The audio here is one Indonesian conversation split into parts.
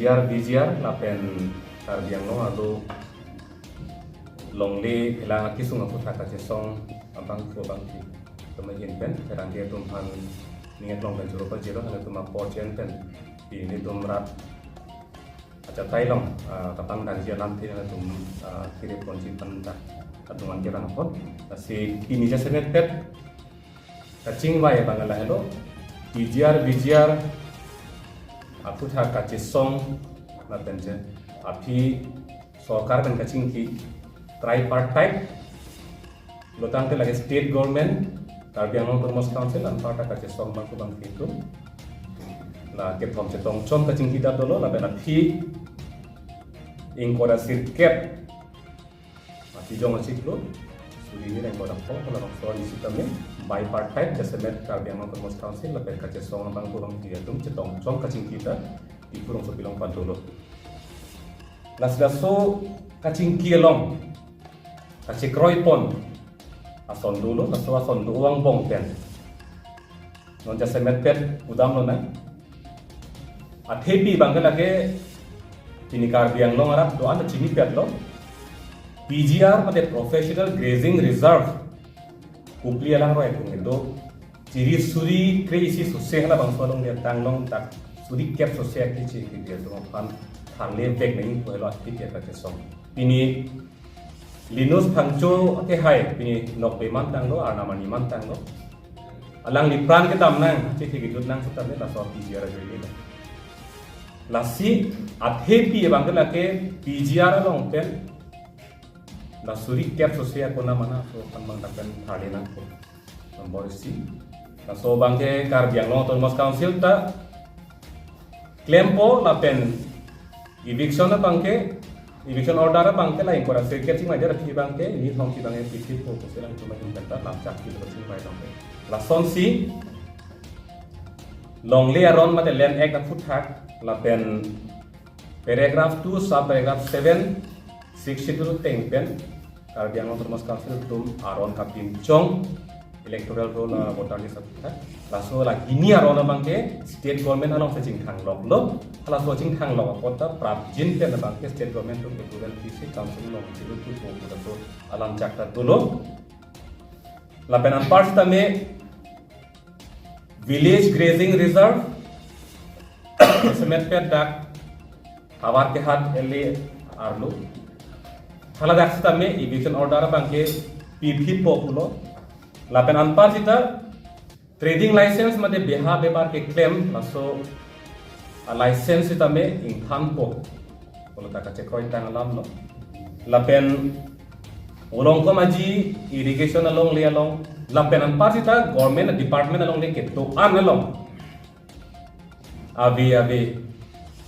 bijiar lapen karbiang lo alu longle hilang kisung Aphuthak kacesong abang kubang ki kemudian pen Pherangke tumhan ninget long dan jero pajero hanya tuma porchen pen ini tumrat aja tailong kapang dan jalan tidak tum kiri ponci pentak atungan kira ngapot si ini jasa net kacing wae bangala hello bijiar Aphuthak kacesong lapenje api sorkar dan kacing ki tripartite lotang ke lagi state government karbiang long promos council dan parta kacesong bangku bang itu la ke pom cetong chom kacing kita dolo la bena phi ingkoda sirket mati jong asiklo suri ni reng koda pom la so di sitamnya bipartite jasemet karbiang long promos council la ben kacesong bangku bang itu cetong chom kacing kita ipurong so bilang padolo las daso kacing kielong kacik roipon ason dulu laso ason du uang bong pen non jasa metpet udam lo na at happy bangga lage ini karbiang lo ngarap do anda cini pet lo PGR pada professional grazing reserve kupli alang roy kung itu ciri suri kreisi susah lah bang solong dia tanglong tak suri cap susah kici dia tu pan tharle bag neng ko lo aktif ya kacesong ini Linus Phangcho ke hai pini nok pe man tang lo arnamani man tang lo alang li pran ke tam nang chi thi gidut nang sutam la so PGR joi le lasi at happy bang la ke PGR long pen la suri cap so sia kona mana so kan bang takan thale nang ko nombor si la so bang ke karbiang long Thomas council ta claim po la pen eviction na bang ke eviction order bangke lain kora circuit sing majar phi bangke ini thong si bangke phi ko ko selang cuma inventa lapcak ki lo sing bai bangke la son si long le aron mate land act Aphuthak la pen paragraph 2 sub paragraph 7 62 teng pen karbiang Thomas council tum aron kapin chong electoral roll voter list Aphuthak la so la gini aron bangke state government along sing thang lok lo ala so ching thang lok kota prap jin pen bangke state government tum electoral PC council lok chilu tu ko ko to alam chakta tulo la pen an part tame village grazing reserve semet pet dak awar ke hat ele arlo hala dak tame eviction order bangke pipit populo lapen anpar kita trading license mate beha bebar ke claim laso license kita me ingkhan po kalau tak cek koi tang alam lo lapen ulong ko maji irrigation along le along lapen anpar kita government department along le ke to an along abi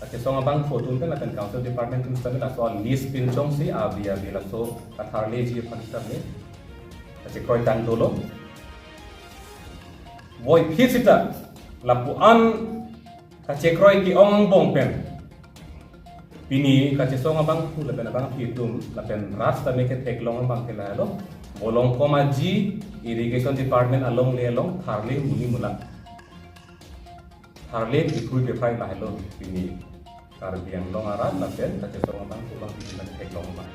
ake song abang photo kan lapen council department tu sabe laso list pin chong si abi laso katharle ji phanista me cek koi tang dolo boy pisita lapuan kacek roi ki ong bong pen pini kacek song abang ku lapen abang pitum lapen ras tame ke teklong abang ke lalo bolong komaji irrigation department along le along tharle muli mula tharle ikui ke fai lahelo pini karbiang long arat lapen kacek song abang ku bang pitum teklong abang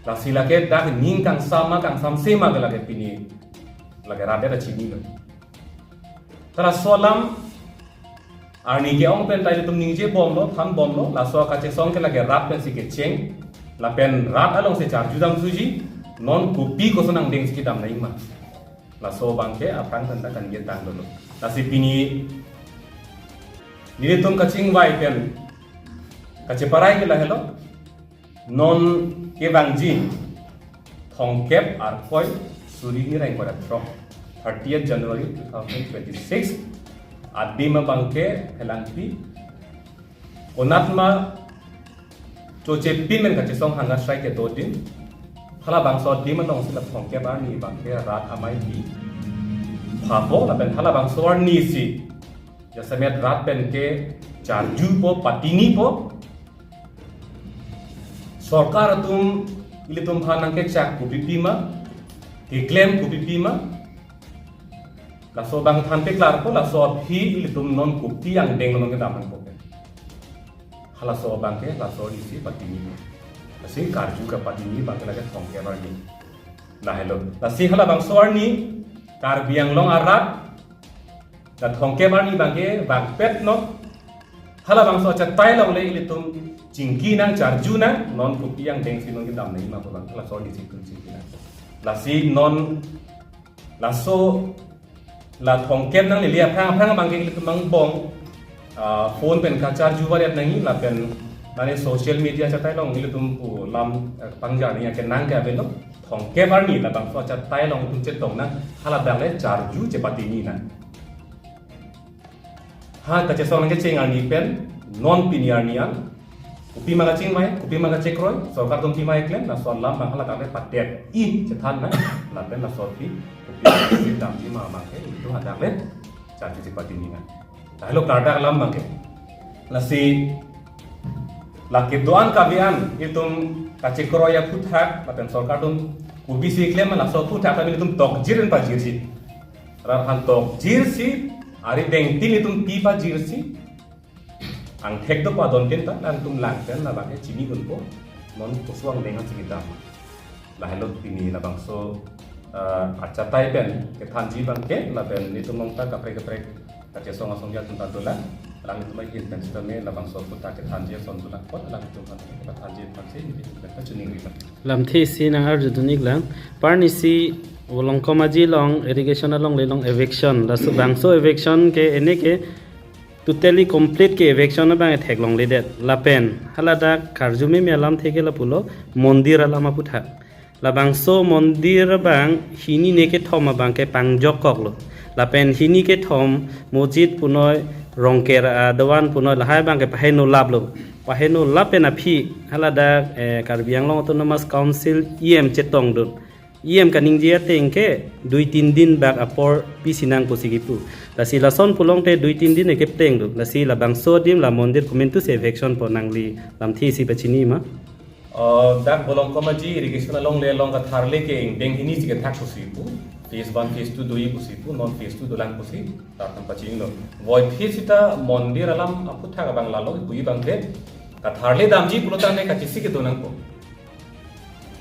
la silake dak ning kang samsema ke lage pini lage rade da chini lo tara solam arni ke ong pen tai tum ning je bom lo tham bom lo la so ka che song ke lage rap pen sike cheng la pen rat along se char judam suji non kopi ko sonang deng sikit dam naing ma la so bangke apang tanda kan ge tang lo la si pini ni tum kaching wai pen kache parai ke la hello non ke bangji thongkep arkoi suri ni rang pada tro 30th January 2026 adima bangke helangpi onatma choche pin men kache song hanga strike ke dodin hala bangso dima nong sila thongkep ani bangke rat amai di phabo la ben hala bangso ni si jasamet rat pen ke charju po patini po सरकार तुम इले तुम भानंग के चक कुपिपीमा के क्लेम कुपिपीमा लासो बांग थान पे क्लार को लासो भी इले तुम नॉन कुपी yang deng nong के दामन को hala so bangke la so isi patini asi karju ka patini bangke lagi thongke barni la hello la si hala bang sorni kar biang long arat la thongke barni bangke bang pet no hala bang so chatai long le litum jingki nang charju na non kupi yang deng sinon ki dam nei ma ko bang la so isi kun jingki na la si non la so la thongke nang le lia phang phang bangke litum mang bong phone pen ka charge variat nangi la pen mane social media chatai long ni tum pu lam pangja ni ke nang ka belo thong ke bar ni la bang so chatai long tum che tong na hala dang le charge je pati ni na ha ta che so nang ke cheng ani pen non piniar ni an upi ma ga ching mai upi ma ga check roi so ka tum pi mai klem na so lam bang hala ka le patet I che than na la pen la so pi upi dam ji ma ma ke itu ha dang le charge je pati ni na Hello karta lam bangke lasi laki doan kabian itum kacikro ya Aphuthak lapen sorkar tum ubisi klem la so Aphuthak kami itum tok jiren pa jirsi rahan tok jirsi ari deng tin itum pi pa jirsi ang thek do pa don ken ta lan tum lang ken la bangke chini unpo non kuswang denga cingita la hello tini la bang so acha tai pen ke thanji bangke la pen itum nong ta kapre Kaca songa songja tentang dolar, lang itu mai hit dan sistemnya labang so putar ke tanjir son dolar pot lang itu kan kita tanjir pakai ini kita cuning kita. Lam thi si nang har judunik lang, parni si wolong komaji long irrigation along lelong eviction, lasu bangso eviction ke ini ke totally complete ke eviction bang thek long ledet lapen halada karjumi me alam theke la pulo mondir alam Aphuthak. Labang so mondir bang hini neke thoma bang ke pangjok kok lo. Lapen hini ke thom mojid punoi rongker dawan punoi lahai bang ke paheno lab lo paheno lapen aphi halada karbiang long autonomous council chetong dun kaning jia tengke 2-3 din bak apor pisinang posigipu lasi lason pulong te 2-3 din ke teng du lasi labang so dim la mondir commentu se eviction po nangli lam thi si pachini ma dak bolong komaji irrigation along le long ka tharle ke deng hini si ke thak posipu phase 1 phase 2 doi pusipu non phase 2 dolang pusi tartam paching no voi phase ita mondir alam Aphuthak bang lalo bui bang de ka tharle damji pulotang ne ka chisi ke donang ko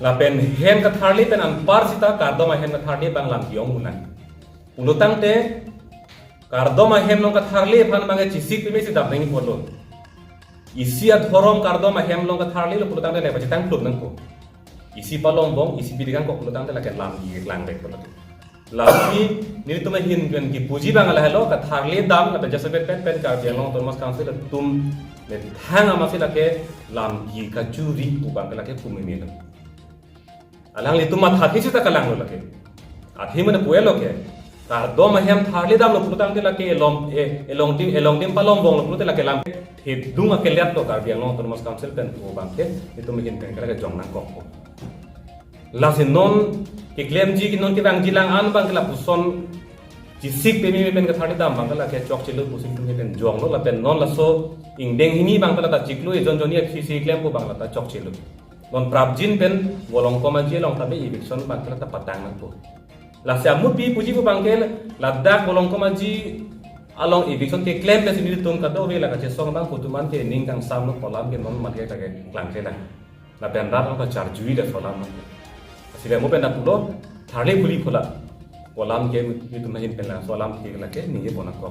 la pen hem ka tharle pen an par sita kardoma hem ka tharle bang lam kiong unan pulotang te kardoma hem long ka tharle phan bang chisi pe me si dam ngi polo isi a thorom kardoma hem long ka tharle lo pulotang de le pachitang klub nang ko isi palong bong isi bidikan ko pulotang de la ke lam gi lang dek ko Lagi ni tu mahin kan ki puji bang ala hello ka tharle dam la jasa pen ka biang long autonomous council tum le thang ama se lake lam ki ka churi pu bang lake pumi me la alang li tum thathi se ta kalang lo lake athi mane puelo ke ka do mahem tharle dam lo putang de lake elong tim palong bong lo putang lake lam the dunga ke let to ka biang long autonomous council pen pu bang ke ni tu mahin kan ka jong nang ko la se non Iklem ji ki non ki bang jilang an bang kala puson jisik pe mi pen ka thadi dam bang kala ke chok chelu pusin tu pen jong lo la pen non la so ing deng hini bang kala ta chiklu e jon joni fi si iklem ko bang la ta chok chelu non prabjin pen bolong koma ji long tabe eviction bang kala ta patang na ko la se amut pi puji ko bang kel la dak bolong koma ji along eviction ke claim pe sini tum ka do ve la ka che song bang putuman ke ning kang sam no polam ke non ma ke ta ke klang ke la pen rat ka charjui de solam Sila mo penda pulo tharle puli pula walam ke itu mahin pela walam ke la ke ni bona ko